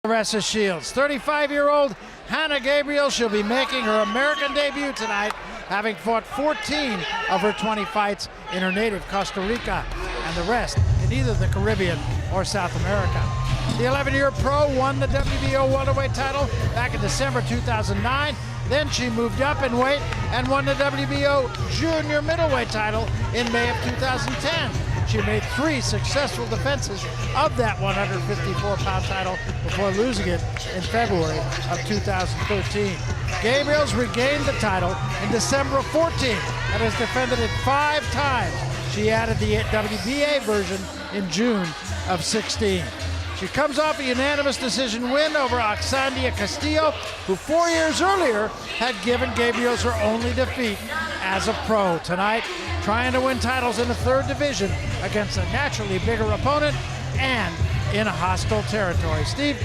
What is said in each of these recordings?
Claressa Shields. 35-year-old Hanna Gabriels, she'll be making her American debut tonight, having fought 14 of her 20 fights in her native Costa Rica, and the rest in either the Caribbean or South America. The 11-year pro won the WBO welterweight title back in December 2009. Then she moved up in weight and won the WBO junior middleweight title in May of 2010. She made 3 successful defenses of that 154-pound title before losing it in February of 2013. Gabriels regained the title in December of 14 and has defended it 5 times. She added the WBA version in June of 16. She comes off a unanimous decision win over Hanna Castillo, who 4 years earlier had given Gabriels her only defeat as a pro. Tonight, trying to win titles in the 3rd division against a naturally bigger opponent and in a hostile territory. Steve,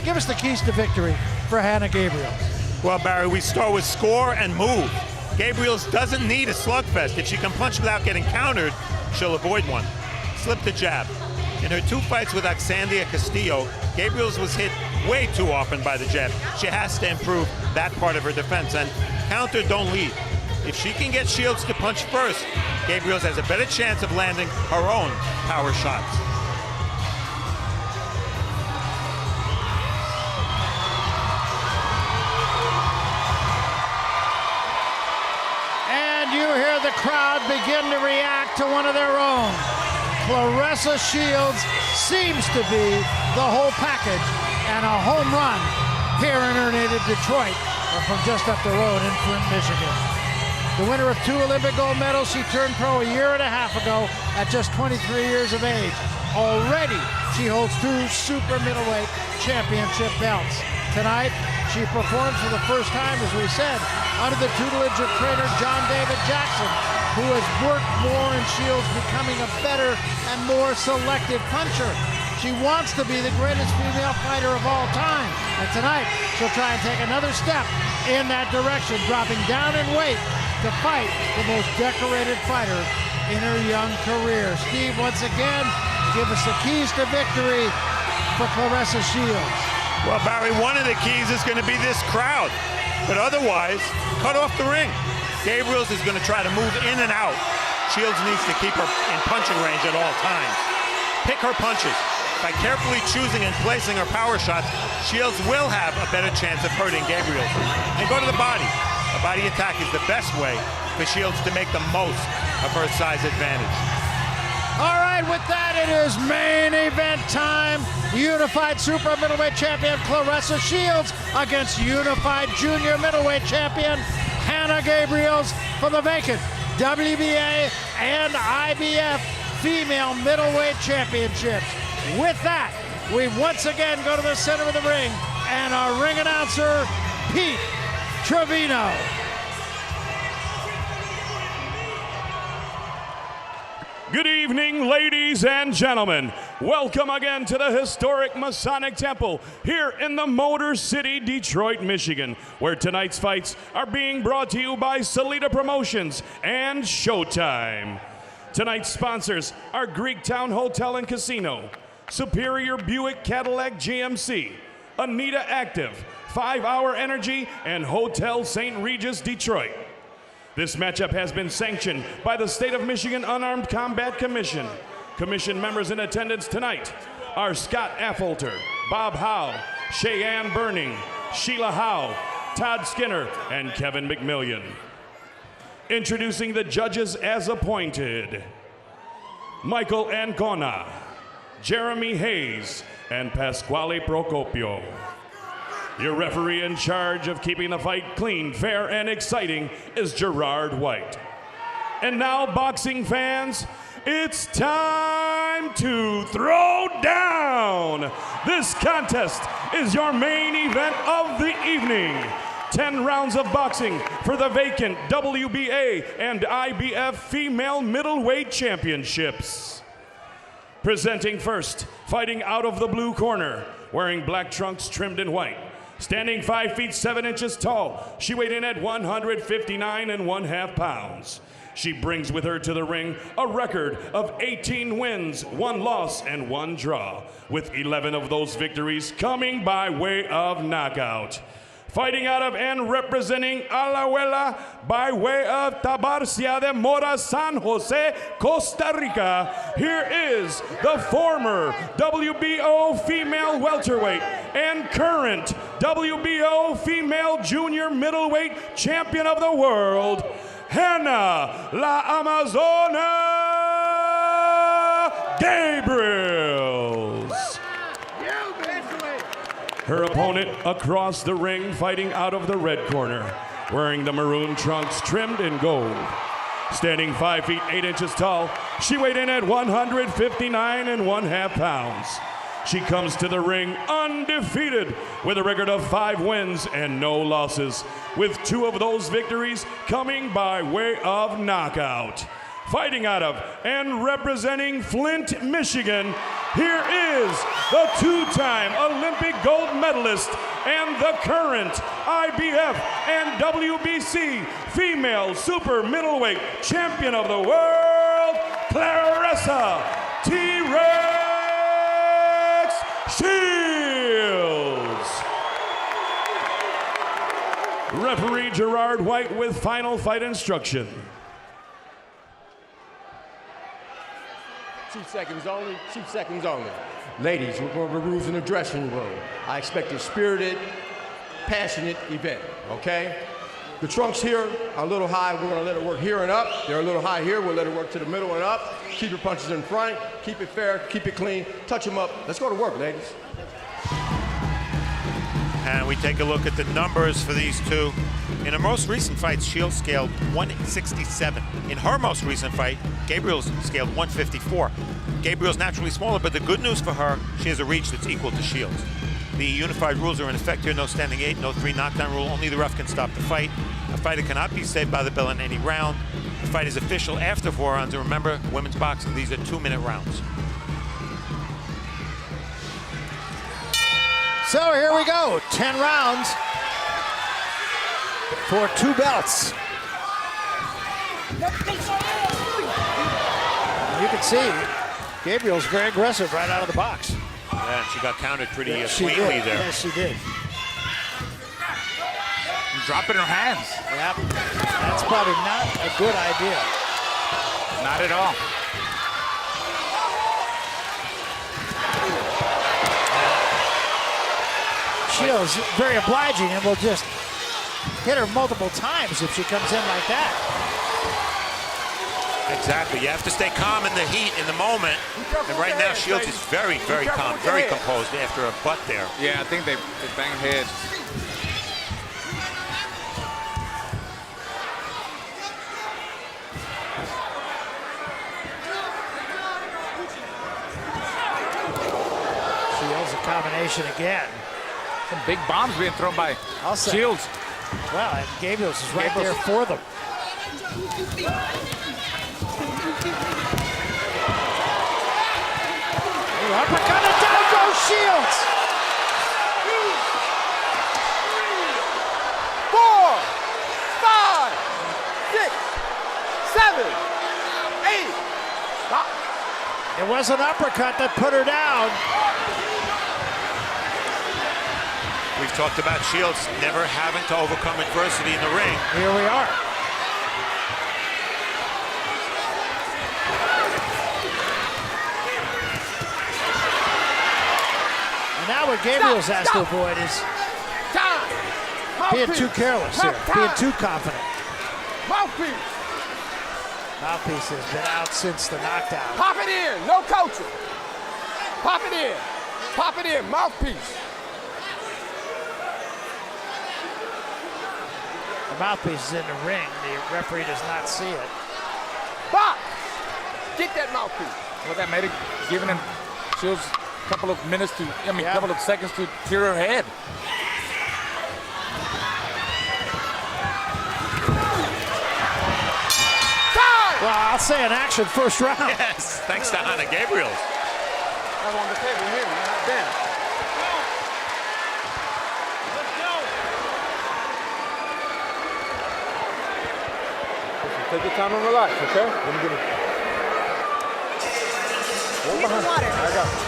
give us the keys to victory for Hanna Gabriels. Well, Barry, we start with score and move. Gabriels doesn't need a slugfest. If she can punch without getting countered, she'll avoid one. Slip the jab. In her 2 fights with Hanna Castillo, Gabriels was hit way too often by the jab. She has to improve that part of her defense, and counter, don't lead. If she can get Shields to punch first, Gabriels has a better chance of landing her own power shots. And you hear the crowd begin to react to one of their own. Claressa Shields seems to be the whole package and a home run here in her native Detroit from just up the road in Flint, Michigan. The winner of 2 Olympic gold medals, she turned pro a year and a half ago at just 23 years of age. Already, she holds 2 super middleweight championship belts. Tonight, she performs for the first time, as we said, under the tutelage of trainer John David Jackson, who has worked more in Shields becoming a better and more selective puncher. She wants to be the greatest female fighter of all time. And tonight, she'll try and take another step in that direction, dropping down in weight to fight the most decorated fighter in her young career. Steve, once again, give us the keys to victory for Claressa Shields. Well, Barry, one of the keys is going to be this crowd. But otherwise, cut off the ring. Gabriels is going to try to move in and out. Shields needs to keep her in punching range at all times. Pick her punches. By carefully choosing and placing her power shots, Shields will have a better chance of hurting Gabriels. And go to the body. A body attack is the best way for Shields to make the most of her size advantage. All right, with that, it is main event time. Unified super middleweight champion Claressa Shields against unified junior middleweight champion Hanna Gabriels for the vacant WBA and IBF female middleweight championships. With that, we once again go to the center of the ring, and our ring announcer, Pete Trevino. Good evening, ladies and gentlemen. Welcome again to the historic Masonic Temple here in the Motor City, Detroit, Michigan, where tonight's fights are being brought to you by Salida Promotions and Showtime. Tonight's sponsors are Greektown Hotel and Casino, Superior Buick Cadillac GMC, Anita Active, 5 Hour Energy, and Hotel St. Regis, Detroit. This matchup has been sanctioned by the State of Michigan Unarmed Combat Commission. Commission members in attendance tonight are Scott Affolter, Bob Howe, Cheyenne Burning, Sheila Howe, Todd Skinner, and Kevin McMillian. Introducing the judges as appointed: Michael Ancona, Jeremy Hayes, and Pasquale Procopio. Your referee in charge of keeping the fight clean, fair, and exciting is Gerard White. And now, boxing fans, it's time to throw down. This contest is your main event of the evening. 10 rounds of boxing for the vacant WBA and IBF female middleweight championships. Presenting first, fighting out of the blue corner, wearing black trunks trimmed in white. Standing 5 feet 7 inches tall, she weighed in at 159 1/2 pounds. She brings with her to the ring a record of 18 wins, 1 loss, and 1 draw, with 11 of those victories coming by way of knockout. Fighting out of and representing Alajuela by way of Tabarcia de Mora, San Jose, Costa Rica, here is the former WBO female welterweight and current WBO female junior middleweight champion of the world, Hanna La Amazona Gabriels. Her opponent across the ring, fighting out of the red corner, wearing the maroon trunks trimmed in gold. Standing 5 feet 8 inches tall, she weighed in at 159.5 pounds. She comes to the ring undefeated with a record of 5 wins and no losses, with 2 of those victories coming by way of knockout. Fighting out of and representing Flint, Michigan, here is the 2-time Olympic gold medalist and the current IBF and WBC female super middleweight champion of the world, Claressa T-Rex Shields. Referee Gerard White with final fight instruction. 2 seconds only, 2 seconds only. Ladies, we're going over rules in the dressing room. I expect a spirited, passionate event, okay? The trunks here are a little high. We're going to let it work here and up. They're a little high here. We'll let it work to the middle and up. Keep your punches in front. Keep it fair. Keep it clean. Touch them up. Let's go to work, ladies. And we take a look at the numbers for these two. In her most recent fight, Shields scaled 167. In her most recent fight, Gabriels scaled 154. Gabriels naturally smaller, but the good news for her, she has a reach that's equal to Shields. The unified rules are in effect here: no standing 8, no 3 knockdown rule. Only the ref can stop the fight. A fighter cannot be saved by the bell in any round. The fight is official after 4 rounds. And remember, women's boxing, these are 2-minute rounds. So here we go, 10 rounds for 2 belts. You can see Gabriel's very aggressive right out of the box. Yeah, and she got counted pretty She cleanly did. there. Yes, she did. Dropping her hands. Yep. That's probably not a good idea. Not at all. Shields very obliging and will just hit her multiple times if she comes in like that. Exactly. You have to stay calm in the heat, in the moment. And right now, Shields is very, very calm, very composed after a butt there. Yeah, I think they banged heads. Shields a combination again. Some big bombs being thrown by Shields. Well, and Gabriels is right there for them. Uppercut, and down goes Shields. 4, 5, 6, 7, 8. It was an uppercut that put her down. We've talked about Shields never having to overcome adversity in the ring. Here we are. And now what Gabriels has to avoid is being too careless here, being too confident. Mouthpiece. Mouthpiece has been out since the knockdown. Pop it in. No coaching. Pop it in. Pop it in. Mouthpiece. The mouthpiece is in the ring. The referee does not see it. Pop. Get that mouthpiece. Well, that made it, giving him Shields a couple of minutes to, couple of seconds to clear her head. Well, I'll say an action first round. Yes, thanks to Hanna Gabriels. I'm on the table here. We're not down. Take your time and relax, okay? Let me get it. Hold Get the behind. water. I got it.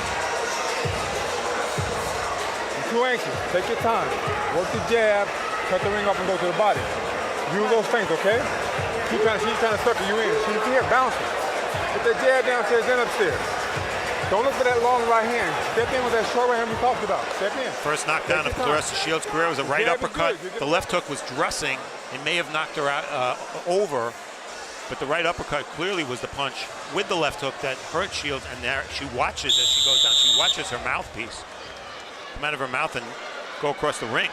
You're too anxious. Take your time. Work the jab, cut the ring up and go to the body. Use those feints, okay? She's trying to sucker you in. She's here bouncing. Put that jab downstairs and upstairs. Don't look for that long right hand. Step in with that short right hand we talked about. Step in. First knockdown of Claressa Shields' career was a right uppercut. The left hook was dressing. It may have knocked her out, over, but the right uppercut clearly was the punch with the left hook that hurt Shields, and there she watches as she goes down. She watches her mouthpiece come out of her mouth and go across the ring.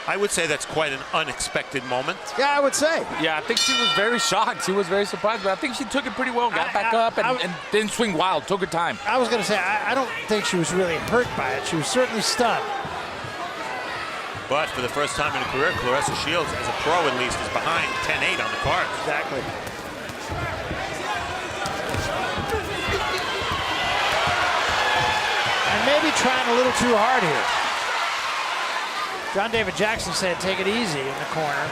I would say that's quite an unexpected moment. Yeah, I would say. Yeah, I think she was very shocked. She was very surprised, but I think she took it pretty well. Got back up and didn't swing wild. Took her time. I was going to say, I don't think she was really hurt by it. She was certainly stunned. But for the first time in her career, Claressa Shields, as a pro at least, is behind 10-8 on the card. Exactly. And maybe trying a little too hard here. John David Jackson said, take it easy in the corner.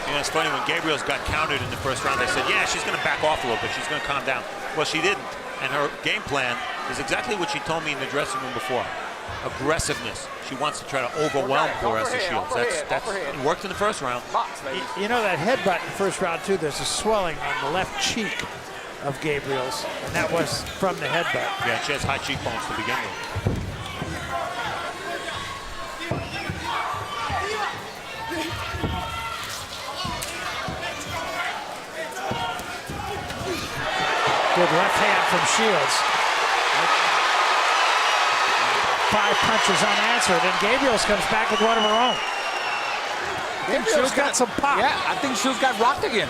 You know, it's funny, when Gabriels got countered in the first round, they said, yeah, she's going to back off a little bit. She's going to calm down. Well, she didn't. And her game plan is exactly what she told me in the dressing room before. Aggressiveness. She wants to try to overwhelm Claressa Shields. It worked in the first round. You know that headbutt in the first round, too, there's a swelling on the left cheek of Gabriels, and that was from the headbutt. Yeah, she has high cheekbones to begin with. Good left hand from Shields. 5 punches unanswered, and Gabriels comes back with one of her own. Gabriels got some pop. Yeah, I think Shields got rocked again.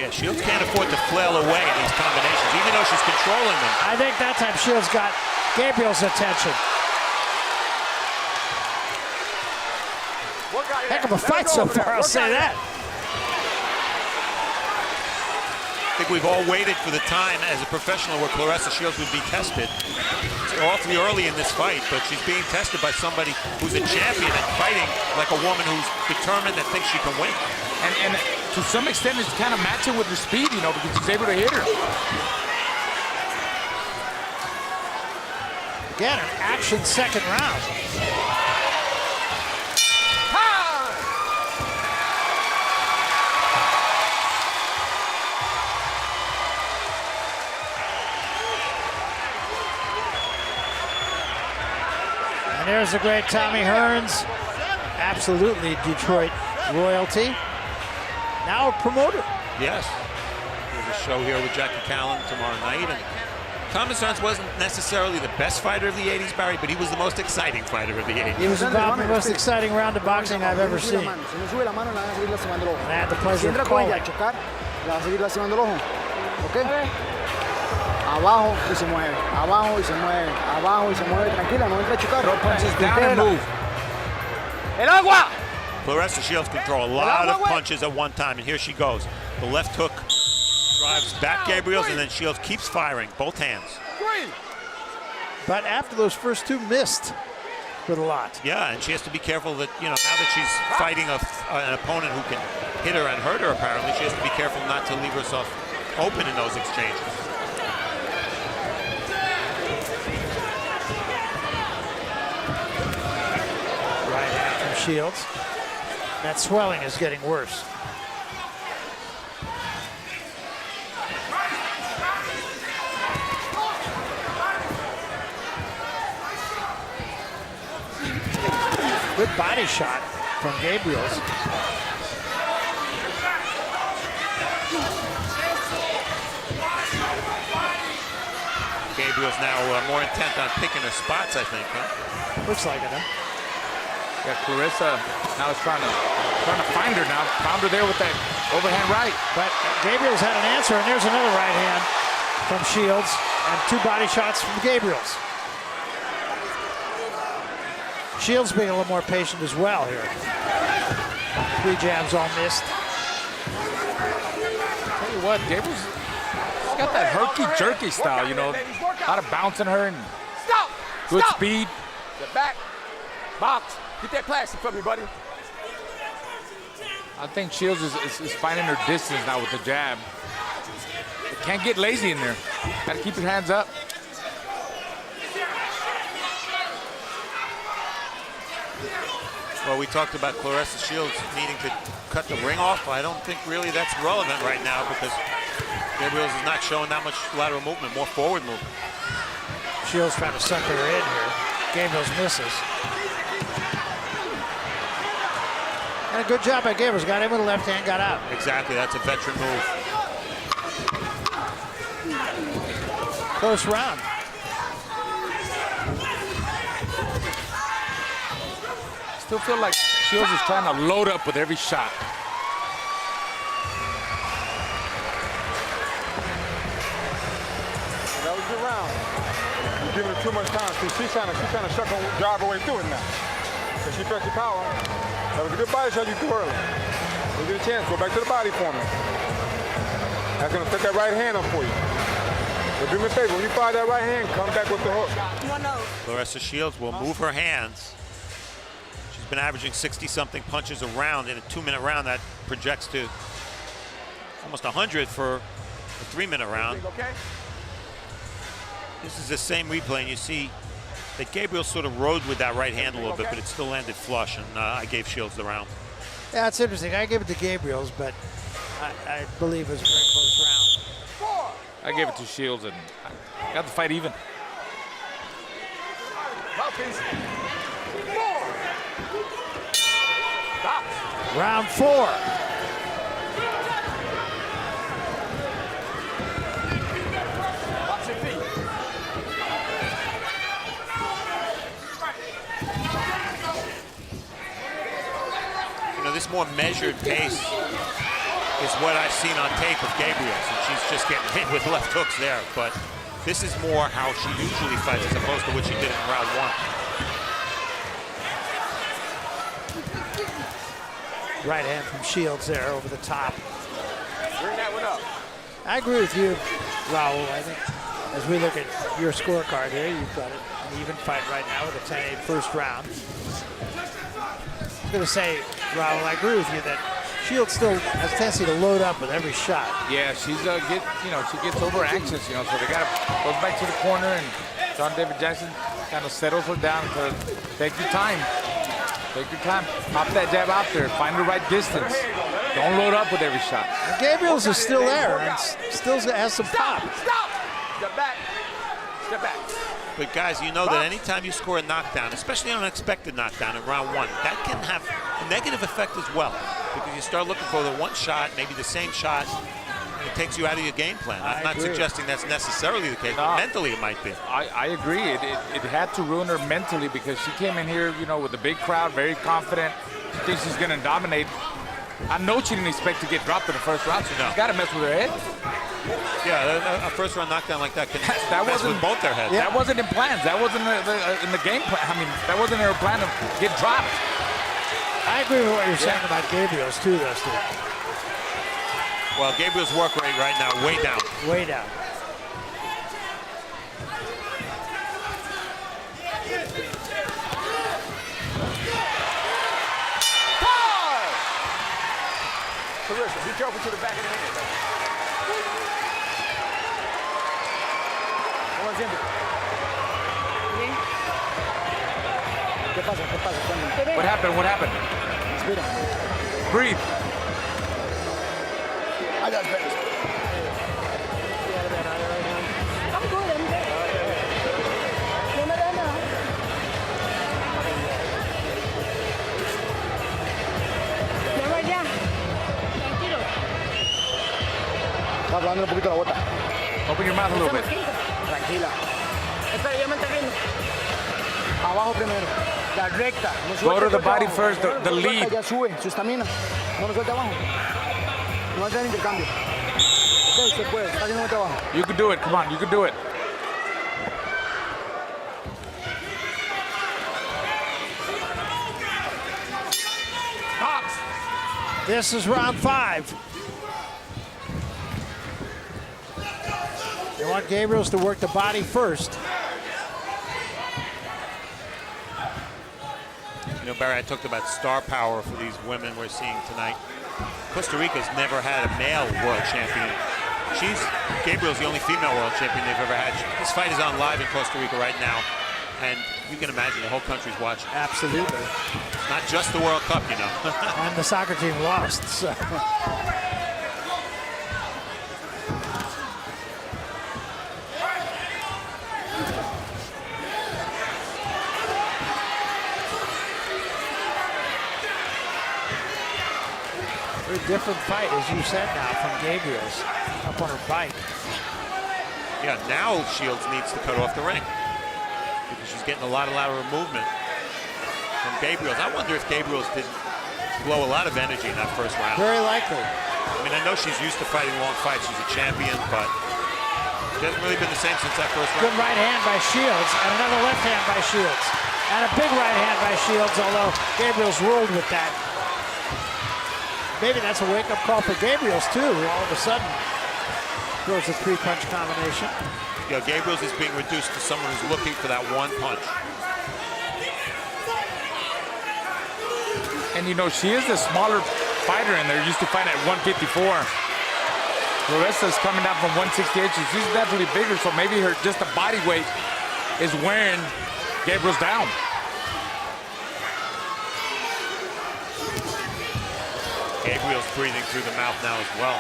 Yeah, Shields can't afford to flail away in these combinations, even though she's controlling them. I think that time Shields got Gabriels' attention. Heck of a fight so far, I'll say that. I think we've all waited for the time as a professional where Claressa Shields would be tested. It's awfully early in this fight, but she's being tested by somebody who's a champion and fighting like a woman who's determined and thinks she can win. And to some extent, it's kind of matching with her speed, you know, because she's able to hit her. Again, an action second round. And there's the great Tommy Hearns, absolutely Detroit royalty. Now a promoter. Yes. There's a show here with Jackie Callan tomorrow night. And Thomas Hearns wasn't necessarily the best fighter of the 80s, Barry, but he was the most exciting fighter of the 80s. He was involved in the most exciting round of boxing I've ever seen. And I had the pleasure of calling. Abajo y se mueve, abajo y se mueve, abajo y se mueve. Tranquila, no entra a chocar. Throw punches down and move. El agua! Claressa Shields can throw a lot of punches at one time, and here she goes. The left hook drives back Gabriels, and then Shields keeps firing, both hands. But after those first two missed with a lot. Yeah, and she has to be careful that, you know, now that she's fighting an opponent who can hit her and hurt her, apparently, she has to be careful not to leave herself open in those exchanges. Shields. That swelling is getting worse. Good body shot from Gabriels. Gabriels now more intent on picking her spots, I think, huh? Looks like it, huh? Yeah, Claressa now is trying to find her now. Found her there with that overhand right. But Gabriels had an answer, and there's another right hand from Shields, and 2 body shots from Gabriels. Shields being a little more patient as well here. 3 jabs all missed. Tell you what, Gabriels, she's got that herky-jerky style, you know. A lot of bouncing her and good speed. Get back. Box. Get that plastic from me, buddy. I think Shields is finding her distance now with the jab. Can't get lazy in there. Got to keep your hands up. Well, we talked about Claressa Shields needing to cut the ring off. I don't think really that's relevant right now because Gabriels is not showing that much lateral movement, more forward movement. Shields trying to sucker her in here. Gabriels misses. And a good job by Gabriels. Got in with the left hand, got out. Exactly, that's a veteran move. Close round. Still feel like Shields is trying to load up with every shot. That was a good round. You're giving her too much time. See, she's trying to drive her way through it now. Because she pressed your power. That was a good body shot you threw early. You get a chance. Go back to the body for me. That's going to set that right hand up for you. But do me a favor. When you fire that right hand, come back with the hook. Claressa Shields will move her hands. She's been averaging 60-something punches a round. In a 2-minute round, that projects to almost 100 for a 3-minute round. This is the same replay, and you see that Gabriel sort of rode with that right hand a little bit, but it still landed flush, and I gave Shields the round. Yeah, it's interesting. I gave it to Gabriels, but I believe it was a very close round. I gave it to Shields and I got the fight even. Round 4. You know, this more measured pace is what I've seen on tape of Gabriels, and she's just getting hit with left hooks there. But this is more how she usually fights as opposed to what she did in round 1. Right hand from Shields there over the top. Bring that one up. I agree with you, Raul. I think as we look at your scorecard here, you've got an even fight right now with a 10-8 first round. I was going to say, Raul, I agree with you that Shields still has a tendency to load up with every shot. Yeah, she's she gets over anxious, so they goes back to the corner, and John David Jackson kind of settles her down. Take your time. Take your time. Pop that jab out there. Find the right distance. Don't load up with every shot. And Gabriels is still there and still has some pop. Stop! Step back. Step back. But guys, you know that anytime you score a knockdown, especially an unexpected knockdown in round 1, that can have a negative effect as well. Because you start looking for the one shot, maybe the same shot, and it takes you out of your game plan. I'm not suggesting that's necessarily the case, but mentally it might be. I agree. It had to ruin her mentally because she came in here, with a big crowd, very confident. She thinks she's going to dominate. I know she didn't expect to get dropped in the first round, so she's got to mess with her head. Yeah, a first round knockdown like that can mess with both their heads. That wasn't in plans. That wasn't in the game plan. I mean, that wasn't in her plan to get dropped. I agree with what you're saying about Gabriels too, though, Steve. Well, Gabriel's work rate right now way down. Way down. Claressa, be careful to the back of the head. ¿Cómo siempre? Bien. ¿Qué pasa? ¿Qué pasa? Cuéntame. What happened? What happened? Respira. Breathe. I got space. I'm good. No me da nada. Me voy ya. Tranquilo. Está hablando un poquito la bota. Open your mouth a little bit. Tranquila. Espera, yo me entreno. Abajo primero. La recta. No Go to suelte the golpe body abajo. first, the No suelta, lead. Ya sube su estamina. No lo suelte abajo. No hace el intercambio. Ok, se puede. Está haciendo mucho abajo. You can do it. Come on, you can do it. This is round 5. They want Gabriels to work the body first. You know, Barry, I talked about star power for these women we're seeing tonight. Costa Rica's never had a male world champion. Gabriel's the only female world champion they've ever had. This fight is on live in Costa Rica right now, and you can imagine the whole country's watching. Absolutely. It's not just the World Cup, you know. And the soccer team lost, so. Very different fight, as you said now, from Gabriels up on her bike. Yeah, now Shields needs to cut off the ring because she's getting a lot of lateral movement from Gabriels. I wonder if Gabriels didn't blow a lot of energy in that first round. Very likely. I mean, I know she's used to fighting long fights. She's a champion, but she hasn't really been the same since that first round. Good right hand by Shields, and another left hand by Shields. And a big right hand by Shields, although Gabriels ruled with that. Maybe that's a wake-up call for Gabriels, too. All of a sudden, throws a three-punch combination. Yeah, Gabriels is being reduced to someone who's looking for that one punch. And you know, she is a smaller fighter in there. Used to fight at 154. Claressa's coming down from 168. She's definitely bigger, so maybe her just the body weight is wearing Gabriels down. Gabriel's breathing through the mouth now as well.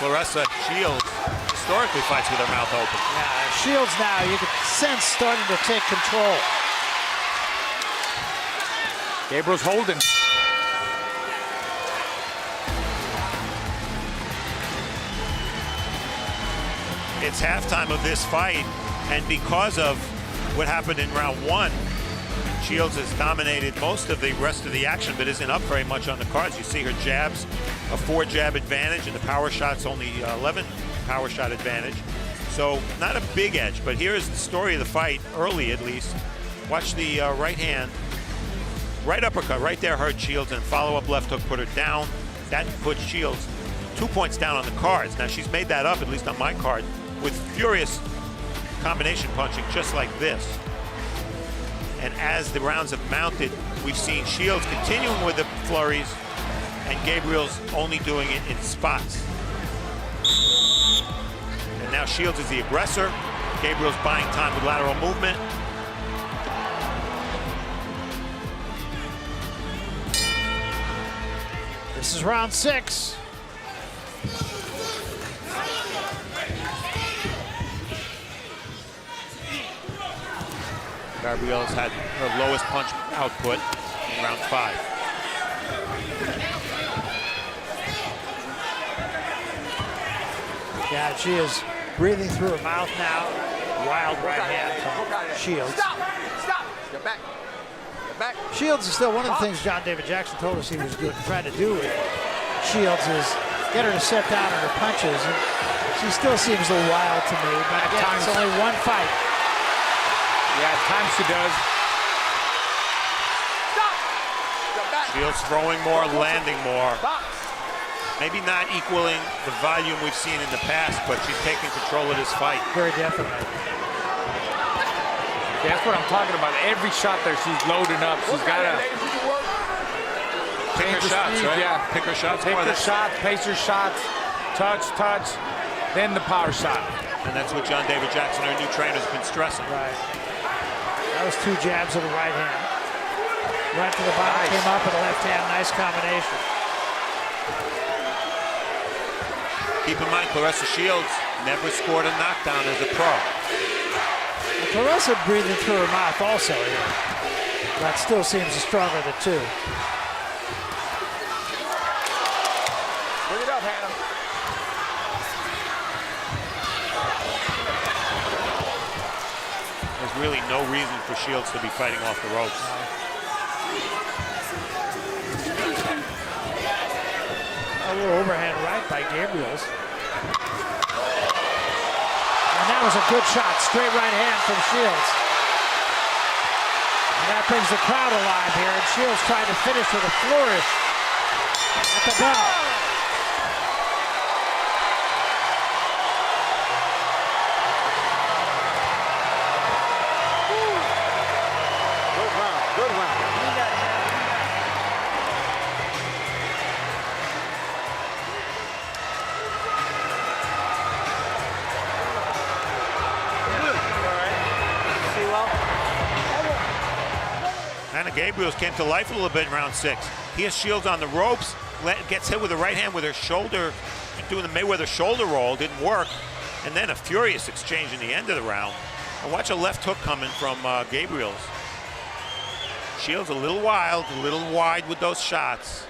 Claressa Shields historically fights with her mouth open. Yeah, Shields now, you can sense starting to take control. Gabriels holding. It's halftime of this fight, and because of what happened in round one, Shields has dominated most of the rest of the action, but isn't up very much on the cards. You see her jabs, a 4-jab advantage, and the power shot's only 11 power shot advantage. So not a big edge, but here is the story of the fight, early at least. Watch the right hand, right uppercut, right there hurt Shields, and follow-up left hook put her down. That put Shields 2 points down on the cards. Now she's made that up, at least on my card, with furious combination punching just like this. And as the rounds have mounted, we've seen Shields continuing with the flurries and Gabriels only doing it in spots. And now Shields is the aggressor. Gabriels buying time with lateral movement. This is round 6. Gabriels had her lowest punch output in round 5. Yeah, she is breathing through her mouth now. Wild right hand from Shields. Stop! Stop! Get back. Get back. Shields is still one of the things John David Jackson told us he was trying to do with Shields is get her to set down on her punches. And she still seems a little wild to me, but again, it's only one fight. Yeah, at times she does. Stop! Get back. Shields throwing more, landing more. Box. Maybe not equaling the volume we've seen in the past, but she's taking control of this fight. Very definitely. Yeah, that's what I'm talking about. Every shot there, she's loading up. She's got to Pick her shots, right? Yeah, Pick her shots. Pick her shots, pace her shots, touch, then the power shot. And that's what John David Jackson, our new trainer, has been stressing. Right. That was 2 jabs of the right hand. Right to the bottom, came up with a left hand. Nice combination. Keep in mind, Claressa Shields never scored a knockdown as a pro. And Claressa breathing through her mouth also here. That still seems stronger of the 2. Bring it up, Hanna. There's really no reason for Shields to be fighting off the ropes. A little overhand right by Gabriels. And that was a good shot. Straight right hand from Shields. And that brings the crowd alive here. And Shields trying to finish with a flourish at the bell. Good round. Good round. Hanna Gabriels came to life a little bit in round 6. He has Shields on the ropes, gets hit with a right hand with her shoulder, doing the Mayweather shoulder roll, didn't work. And then a furious exchange in the end of the round. And watch a left hook coming from Gabriels. Shields a little wild, a little wide with those shots.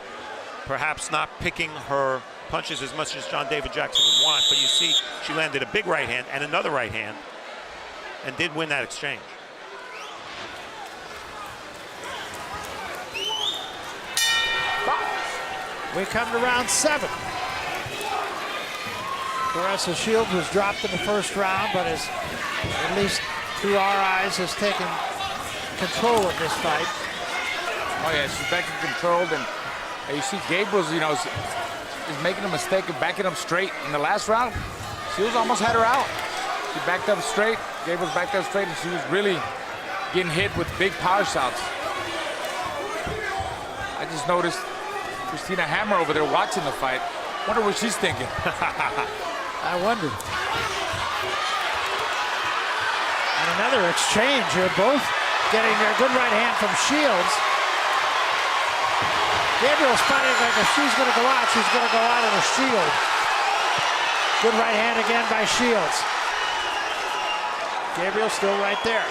Perhaps not picking her punches as much as John David Jackson would want, but you see she landed a big right hand and another right hand and did win that exchange. We come to round 7. Claressa Shields was dropped in the first round, but has, at least through our eyes, has taken control of this fight. Oh yeah, she's back in control, and you see Gabriels, you know, is making a mistake of backing up straight. In the last round, Shields almost had her out. She backed up straight, Gabriels backed up straight, and she was really getting hit with big power shots. I just noticed Christina Hammer over there watching the fight. Wonder what she's thinking. I wonder. And another exchange here, both getting their good right hand from Shields. Gabriel's fighting like if she's going to go out, she's going to go out in a shield. Good right hand again by Shields. Gabriel still right there.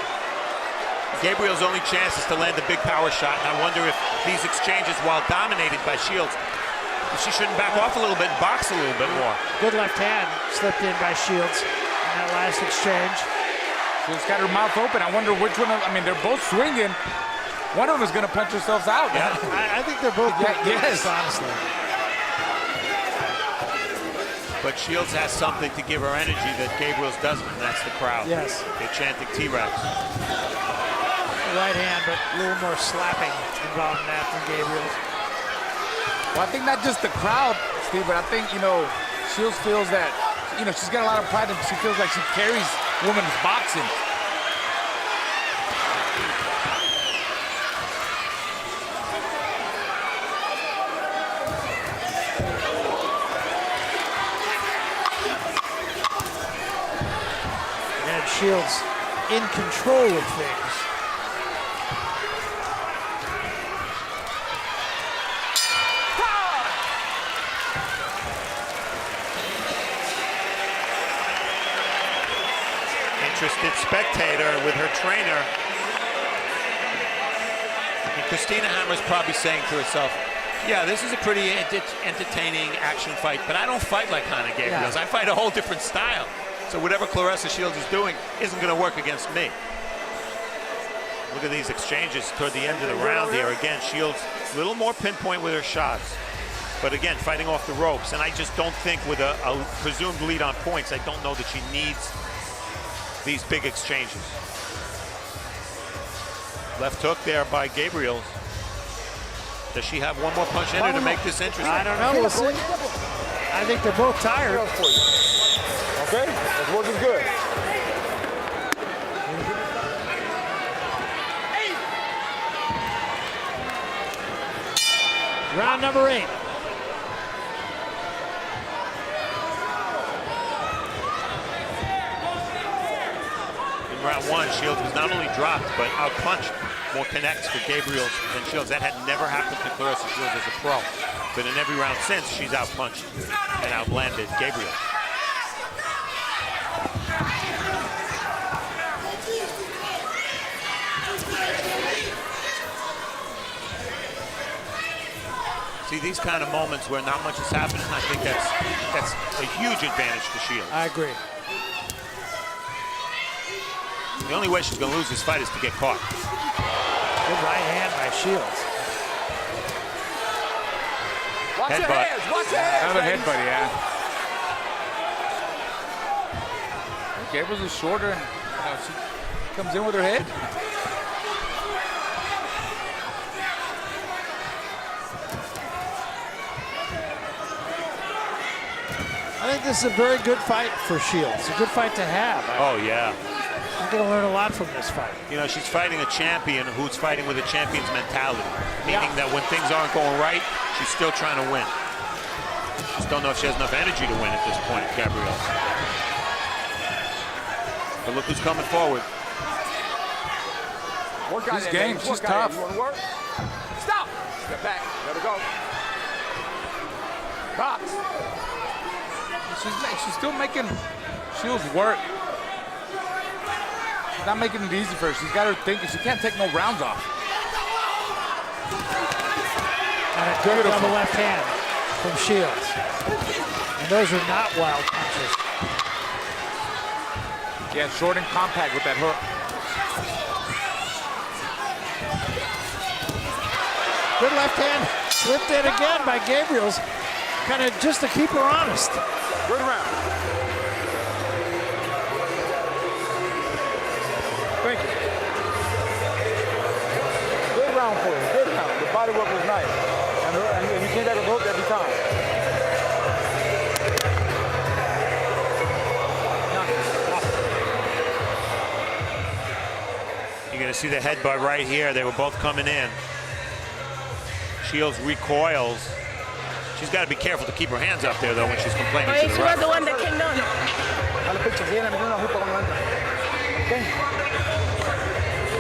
Gabriel's only chance is to land a big power shot, and I wonder if these exchanges, while dominated by Shields, she shouldn't back off a little bit and box a little bit more. Good left hand slipped in by Shields in that last exchange. She's got her mouth open. I wonder which one of, I mean, they're both swinging. One of them is going to punch herself out. Yeah. I think they're both good, yes, honestly. But Shields has something to give her energy that Gabriels doesn't, and that's the crowd. Yes. They're chanting T-Rex. Right hand, but a little more slapping involved in that from Gabriels. Well, I think not just the crowd, Steve, but I think, you know, Shields feels that, you know, she's got a lot of pride and she feels like she carries women's boxing. And Shields in control of things. Interested spectator with her trainer. And Christina Hammer's probably saying to herself, yeah, this is a pretty entertaining action fight, but I don't fight like Hanna Gabriels. I fight a whole different style. So whatever Claressa Shields is doing isn't going to work against me. Look at these exchanges toward the end of the round here. Again, Shields a little more pinpoint with her shots. But again, fighting off the ropes. And I just don't think with a presumed lead on points, I don't know that she needs these big exchanges. Left hook there by Gabriels. Does she have one more punch in her to make this interesting? I don't know. We'll see. I think they're both tired. Okay, that's working good. Round number 8. In round 1, Shields was not only dropped, but outpunched. More connects for Gabriels than Shields. That had never happened to Claressa Shields as a pro. But in every round since, she's outpunched and outlanded Gabriels. See, these kind of moments where not much is happening, I think that's a huge advantage to Shields. I agree. The only way she's going to lose this fight is to get caught. Good right hand by Shields. Watch your hands, watch your hands. Another headbutt, yeah. Gabriels is shorter, and you know, she comes in with her head. I think this is a very good fight for Shields. A good fight to have. Oh, yeah. I'm going to learn a lot from this fight. You know, she's fighting a champion who's fighting with a champion's mentality, meaning that when things aren't going right, she's still trying to win. Just don't know if she has enough energy to win at this point, Gabriel. But look who's coming forward. Work out She's there, game. ladies. She's Work out tough. there. You want to work? Stop. Step back. Let her go. Box. She's still making Shields work. She's not making it easy for her. She's got her thinking. She can't take no rounds off. And a good double left hand from Shields. And those are not wild punches. Yeah, short and compact with that hook. Good left hand slipped in again by Gabriels, kind of just to keep her honest. Good round. Thank you. Good round for you. Good round. The body work was nice. And you came back with hook every time. You're going to see the headbutt right here. They were both coming in. Shields recoils. She's got to be careful to keep her hands up there, though, when she's complaining Oh, to she the was ref. the one that came down. Dale pecho, síguele metiendo una jupa cuando entra. Okay?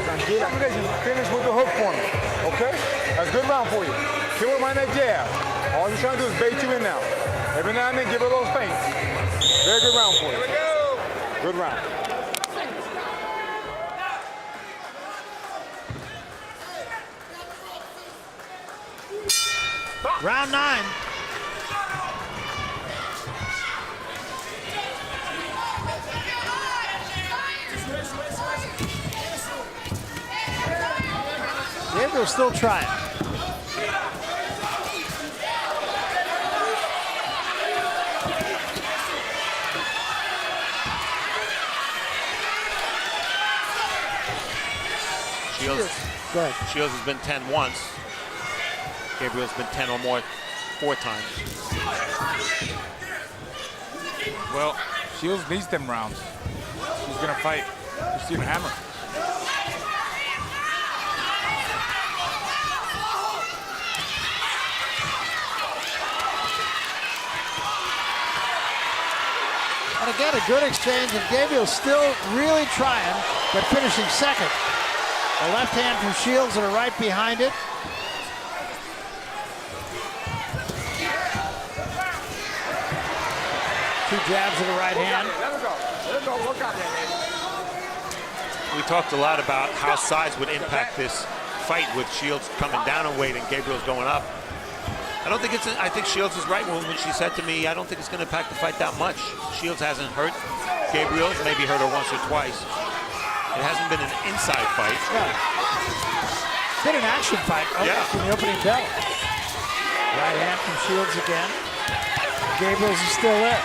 Tranquila. You finish with the hook for me. Okay? That's a good round for you. Keep her mind that jab. All you're trying to do is bait you in now. Every now and then, give her those feints. Very good round for you. Good round. Round 9. Gabriel's still trying. Go ahead. Shields has been 10 once. Gabriel's been 10 or more 4 times. Well, Shields needs them rounds. She's gonna fight Christina Hammer. And again, a good exchange, and Gabriel's still really trying, but finishing second. A left hand from Shields and a right behind it. Two jabs and a right hand. Let her go. Let her go. Work out there, ladies. We talked a lot about how size would impact this fight with Shields coming down in weight and Gabriel's going up. I think Shields is right when she said to me, I don't think it's going to impact the fight that much. Shields hasn't hurt Gabriels, maybe hurt her once or twice. It hasn't been an inside fight. Yeah. It's been an action fight in the opening bell. Right hand from Shields again. Gabriels is still there.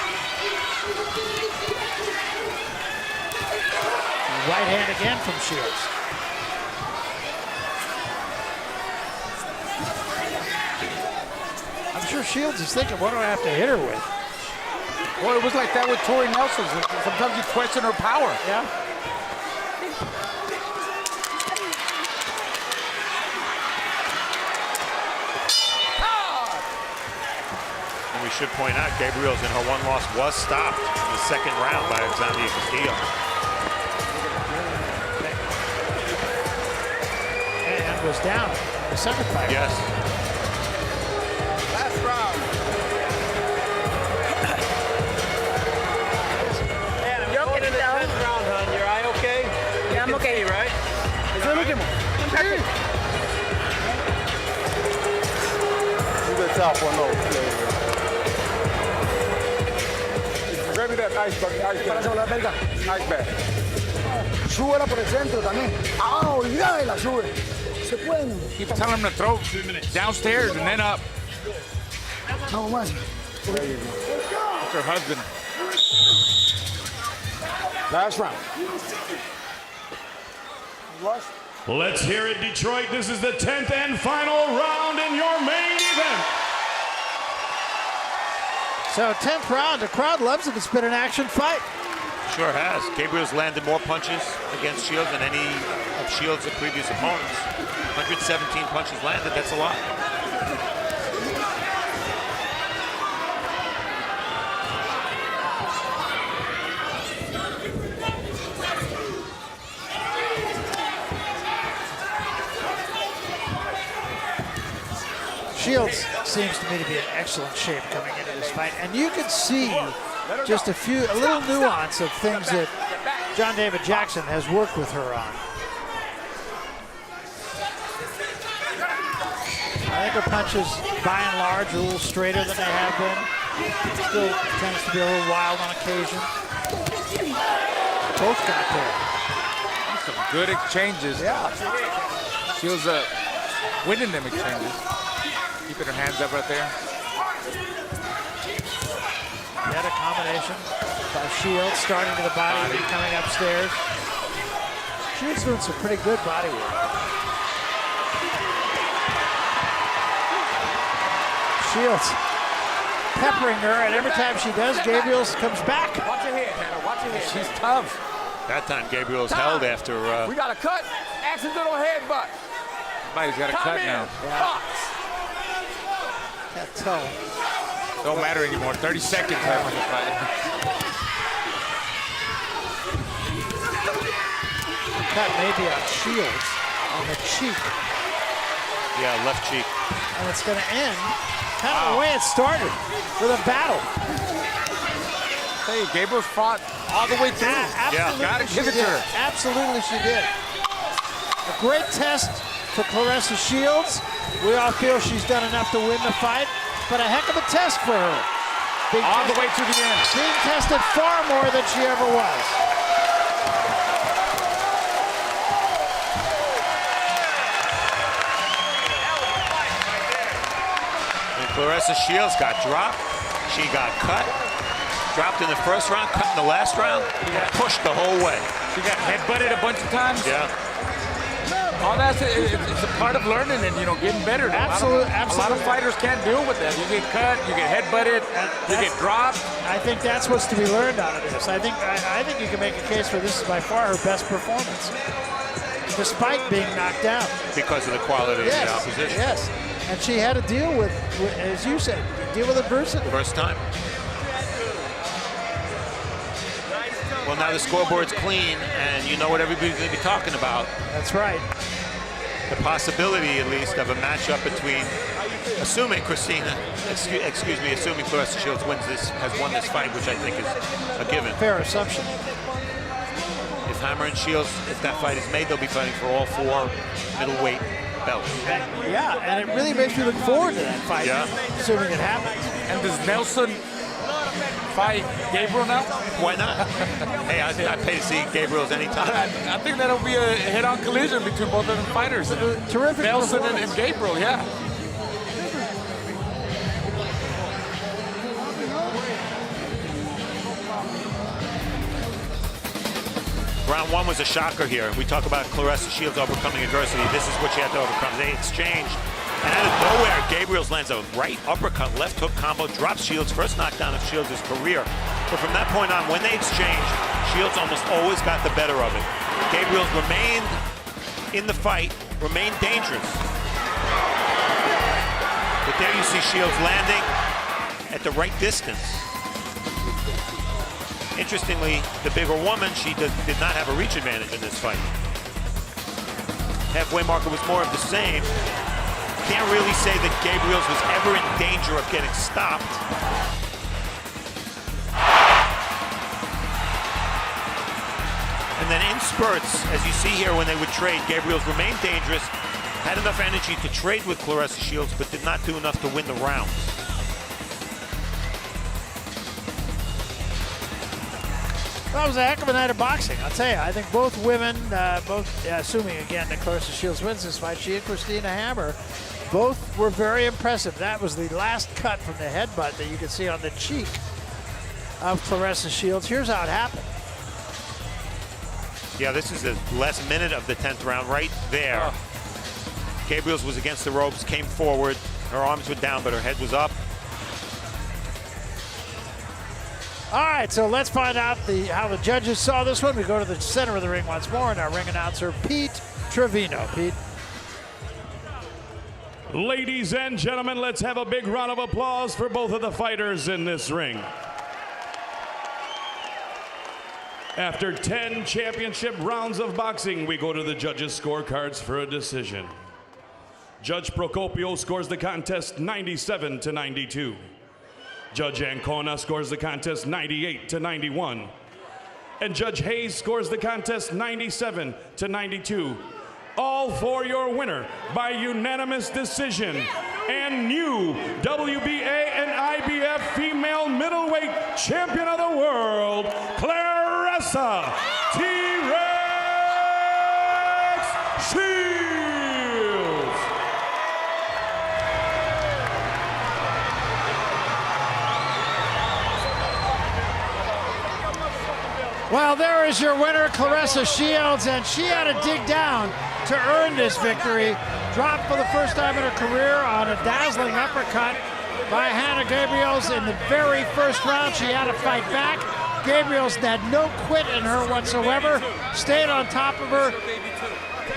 Right hand again from Shields. I'm sure Shields is thinking, what do I have to hit her with? Well, it was like that with Tori Nelson. Sometimes you question her power. Yeah. And we should point out, Gabriels in her one loss was stopped in the second round by Xavier Castillo. And was down in the second fight. Yes. Last round. Yo que down. Round, hon. Your eye okay? Yeah, I'm okay. Right? Es el último. You the top one, no. Grab me that ice bag. Ice bag. Súbela por el centro también. Ah, olvídala, sube. Se pueden. Keep telling him to throw downstairs and then up. Vamos más. It's her husband. Last round. Let's hear it, Detroit. This is the 10th and final round in your main event. So 10th round, the crowd loves it. It's been an action fight. Sure has. Gabriel's landed more punches against Shields than any of Shields' previous opponents. 117 punches landed, that's a lot. Shields seems to me to be in excellent shape coming into this fight, and you can see just a little nuance of things that John David Jackson has worked with her on. I think her punches, by and large, are a little straighter than they have been. Still tends to be a little wild on occasion. Both got there. Some good exchanges. Yeah. Shields winning them exchanges. Keeping her hands up right there. Yet a combination by Shields, starting to the body and coming upstairs. Shields doing some pretty good body work. Shields peppering her, and every time she does, Gabriels comes back. Watch your head, Hanna. Watch your head. She's tough. That time Gabriels held after. We got a cut. Accidental headbutt. Somebody's got a cut now. Yeah. Can't tell. Don't matter anymore. 30 seconds left in the fight. Cut maybe on Shields on the cheek. Yeah, left cheek. And it's going to end kind of the way it started, with a battle. Hey, Gabriels fought all the way through. Absolutely, gotta give it to her. Absolutely, she did. A great test for Claressa Shields. We all feel she's done enough to win the fight, but a heck of a test for her. All the way to the end. Being tested far more than she ever was. Claressa Shields got dropped. She got cut. Dropped in the first round, cut in the last round. Pushed the whole way. She got headbutted a bunch of times. Yeah. All that's it's a part of learning and getting better. Absolutely. A lot of fighters can't deal with that. You get cut, you get headbutted, you get dropped. I think that's what's to be learned out of this. I think you can make a case for this is by far her best performance, despite being knocked down. Because of the quality of the opposition. Yes. And she had to deal with, as you said, deal with adversity. First time. Well, now the scoreboard's clean, and you know what everybody's going to be talking about. That's right. The possibility, at least, of a matchup between, assuming assuming Claressa Shields has won this fight, which I think is a given. Fair assumption. If Hammer and Shields, if that fight is made, they'll be fighting for all 4 middleweight belts. Yeah, and it really makes me look forward to that fight, assuming it happens. And does Nelson fight Gabriel now? Why not? Hey, I'd pay to see Gabriels anytime. I think that'll be a head-on collision between both of them fighters. Terrific. Nelson and Gabriel, yeah. Round 1 was a shocker here. We talk about Claressa Shields overcoming adversity. This is what she had to overcome. They exchanged, and out of nowhere, Gabriels lands a right uppercut, left hook combo, drops Shields' first knockdown of Shields' career. But from that point on, when they exchanged, Shields almost always got the better of it. Gabriels remained in the fight, remained dangerous. But there you see Shields landing at the right distance. Interestingly, the bigger woman, she did not have a reach advantage in this fight. Halfway marker was more of the same. Can't really say that Gabriels was ever in danger of getting stopped. And then in spurts, as you see here when they would trade, Gabriels remained dangerous, had enough energy to trade with Claressa Shields, but did not do enough to win the rounds. That was a heck of a night of boxing, I'll tell you. I think both women, assuming again that Claressa Shields wins this fight, she and Christina Hammer, both were very impressive. That was the last cut from the headbutt that you can see on the cheek of Claressa Shields. Here's how it happened. Yeah, this is the last minute of the 10th round right there. Gabriels was against the ropes, came forward. Her arms were down, but her head was up. All right, so let's find out how the judges saw this one. We go to the center of the ring once more, and our ring announcer, Pete Trevino. Pete. Ladies and gentlemen, let's have a big round of applause for both of the fighters in this ring. After 10 championship rounds of boxing, we go to the judges' scorecards for a decision. Judge Procopio scores the contest 97-92. Judge Ancona scores the contest 98-91. And Judge Hayes scores the contest 97-92. All for your winner by unanimous decision and new WBA and IBF female middleweight champion of the world, Claressa T-Rex Shields. Well, there is your winner, Claressa Shields, and she had to dig down to earn this victory. Dropped for the first time in her career on a dazzling uppercut by Hanna Gabriels in the very first round. She had to fight back. Gabriels had no quit in her whatsoever, stayed on top of her.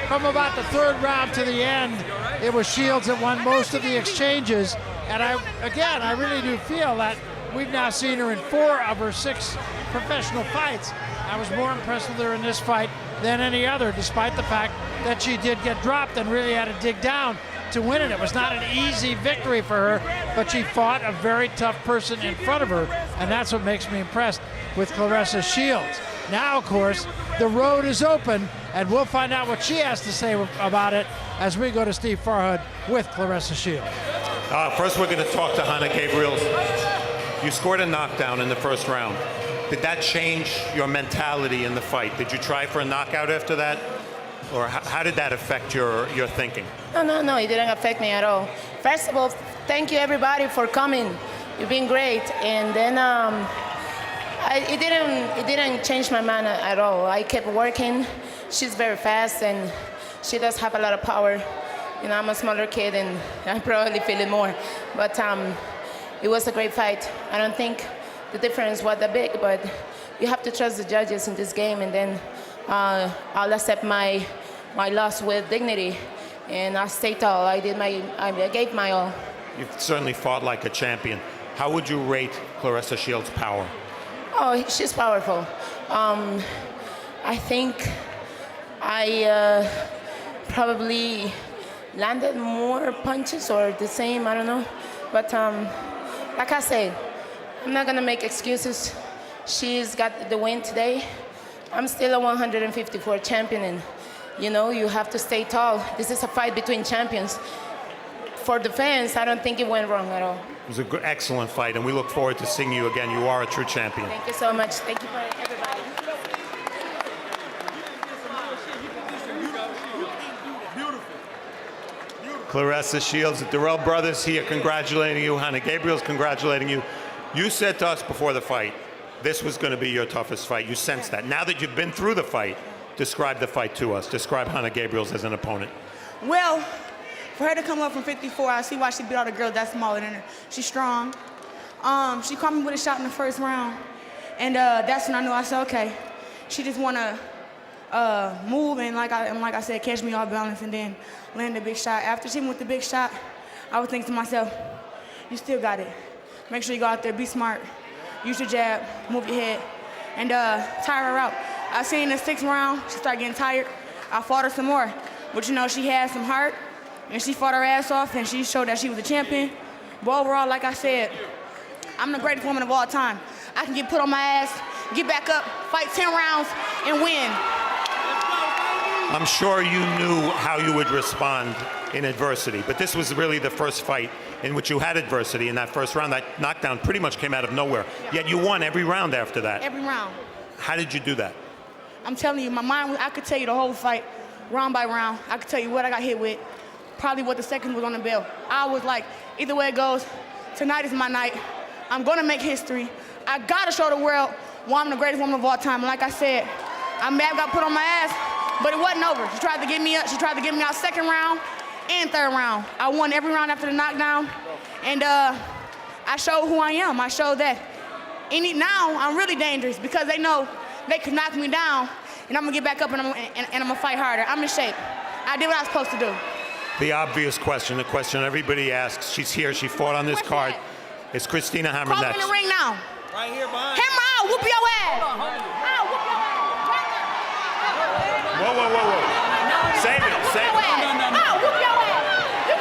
From about the third round to the end, it was Shields that won most of the exchanges. And I really do feel that we've now seen her in 4 of her 6 professional fights. I was more impressed with her in this fight than any other, despite the fact that she did get dropped and really had to dig down to win it. It was not an easy victory for her, but she fought a very tough person in front of her, and that's what makes me impressed with Claressa Shields. Now, of course, the road is open, and we'll find out what she has to say about it as we go to Steve Farhood with Claressa Shields. First, we're going to talk to Hanna Gabriels. You scored a knockdown in the first round. Did that change your mentality in the fight? Did you try for a knockout after that? Or how did that affect your thinking? No, it didn't affect me at all. First of all, thank you everybody for coming. You've been great. And then it didn't change my mind at all. I kept working. She's very fast and she does have a lot of power. You know, I'm a smaller kid and I probably feel it more. But it was a great fight. I don't think the difference was that big, but you have to trust the judges in this game, and then I'll accept my loss with dignity, and I'll stay tall. I gave my all. You've certainly fought like a champion. How would you rate Claressa Shields' power? Oh, she's powerful. I think I probably landed more punches or the same, I don't know. But like I said, I'm not gonna make excuses. She's got the win today. I'm still a 154 champion, and you know, you have to stay tall. This is a fight between champions. For the fans, I don't think it went wrong at all. It was an excellent fight, and we look forward to seeing you again. You are a true champion. Thank you so much. Thank you for everybody. Claressa Shields, the Durrell brothers here congratulating you. Hanna Gabriels congratulating you. You said to us before the fight, this was going to be your toughest fight. You sensed that. Now that you've been through the fight, describe the fight to us. Describe Hanna Gabriels as an opponent. Well, for her to come up from 54, I see why she beat all the girls that's smaller than her. She's strong. She caught me with a shot in the first round, and that's when I knew. I said, okay, she just want to move and like I said, catch me off balance and then land a big shot. After she went with the big shot, I was thinking to myself, you still got it. Make sure you go out there, be smart, use your jab, move your head, and tire her out. I seen in the 6th round, she started getting tired. I fought her some more, but you know, she had some heart, and she fought her ass off, and she showed that she was a champion. But overall, like I said, I'm the greatest woman of all time. I can get put on my ass, get back up, fight 10 rounds, and win. I'm sure you knew how you would respond in adversity, but this was really the first fight in which you had adversity in that first round. That knockdown pretty much came out of nowhere, yet you won every round after that. Every round. How did you do that? I'm telling you, my mind, I could tell you the whole fight, round by round. I could tell you what I got hit with, probably what the second was on the bell. I was like, either way it goes, tonight is my night. I'm gonna make history. I gotta show the world why I'm the greatest woman of all time. And like I said, I may have got put on my ass, but it wasn't over. She tried to get me up. She tried to get me out 2nd round and 3rd round. I won every round after the knockdown, and I showed who I am. I showed that. Now I'm really dangerous because they know they could knock me down, and I'm gonna get back up and I'm gonna fight harder. I'm in shape. I did what I was supposed to do. The obvious question, the question everybody asks. She's here. She fought on this card. It's Christina Hammer Call next. me in the ring now. Right here behind. Hammer, I'll whoop your ass. I'll whoop your ass. Whoa. Save it. I'll whoop your ass. You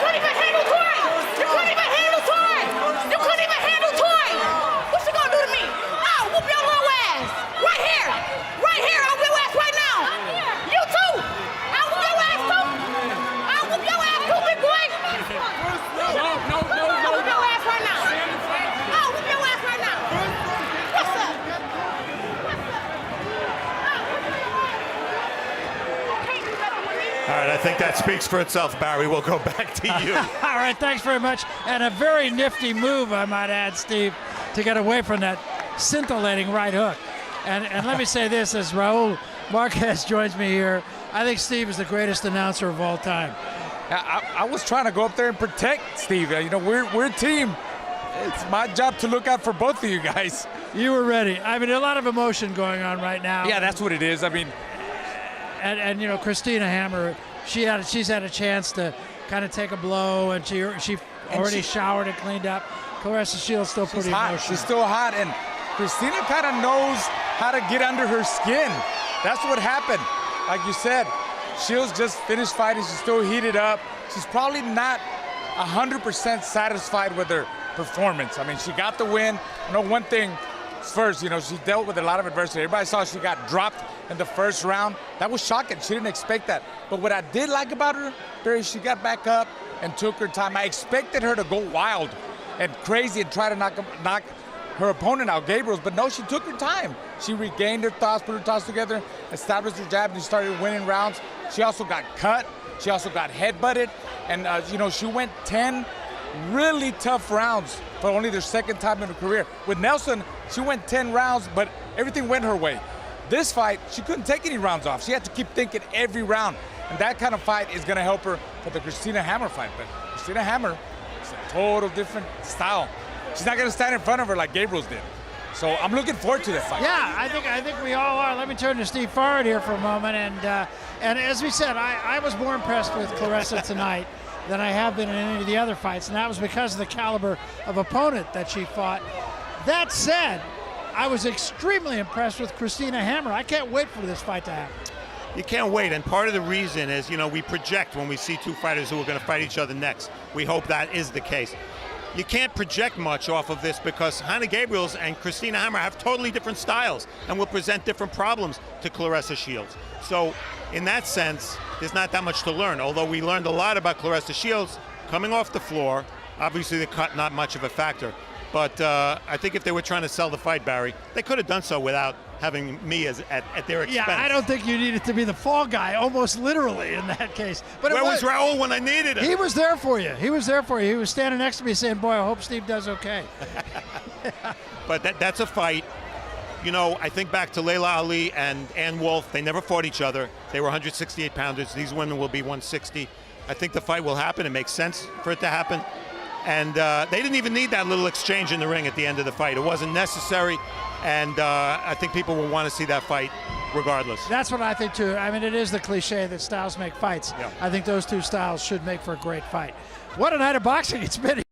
All right, I think that speaks for itself, Barry. We'll go back to you. All right, thanks very much. And a very nifty move, I might add, Steve, to get away from that scintillating right hook. And let me say this, as Raul Marquez joins me here, I think Steve is the greatest announcer of all time. I was trying to go up there and protect Steve. You know, we're a team. It's my job to look out for both of you guys. You were ready. I mean, a lot of emotion going on right now. Yeah, that's what it is. I mean, and you know, Christina Hammer, she's had a chance to kind of take a blow, and she already showered and cleaned up. Claressa Shields still pretty emotional. She's still hot, and Christina kind of knows how to get under her skin. That's what happened. Like you said, Shields just finished fighting. She's still heated up. She's probably not 100% satisfied with her performance. I mean, she got the win. You know, one thing first, you know, she dealt with a lot of adversity. Everybody saw she got dropped in the first round. That was shocking. She didn't expect that. But what I did like about her, Barry, she got back up and took her time. I expected her to go wild and crazy and try to knock her opponent out, Gabriels, but no, she took her time. She regained her thoughts, put her thoughts together, established her jab, and she started winning rounds. She also got cut. She also got headbutted. And, you know, she went 10 really tough rounds for only their second time in her career. With Nelson, she went 10 rounds, but everything went her way. This fight, she couldn't take any rounds off. She had to keep thinking every round. And that kind of fight is going to help her for the Christina Hammer fight. But Christina Hammer is a total different style. She's not going to stand in front of her like Gabriels did. So I'm looking forward to that fight. Yeah, I think we all are. Let me turn to Steve Forward here for a moment. And as we said, I was more impressed with Claressa tonight than I have been in any of the other fights, and that was because of the caliber of opponent that she fought. That said, I was extremely impressed with Christina Hammer. I can't wait for this fight to happen. You can't wait, and part of the reason is, you know, we project when we see two fighters who are going to fight each other next. We hope that is the case. You can't project much off of this because Hanna Gabriels and Christina Hammer have totally different styles and will present different problems to Claressa Shields. So in that sense, there's not that much to learn, although we learned a lot about Claressa Shields coming off the floor. Obviously the cut not much of a factor, but I think if they were trying to sell the fight, Barry, they could have done so without having me at their expense. Yeah, I don't think you needed to be the fall guy, almost literally in that case. But where was Raul when I needed him? He was there for you. He was there for you. He was standing next to me saying, boy, I hope Steve does okay. But that's a fight. You know, I think back to Layla Ali and Ann Wolfe. They never fought each other. They were 168 pounders. These women will be 160. I think the fight will happen. It makes sense for it to happen. And they didn't even need that little exchange in the ring at the end of the fight. It wasn't necessary. And I think people will want to see that fight regardless. That's what I think, too. I mean, it is the cliche that styles make fights. Yeah. I think those two styles should make for a great fight. What a night of boxing it's been.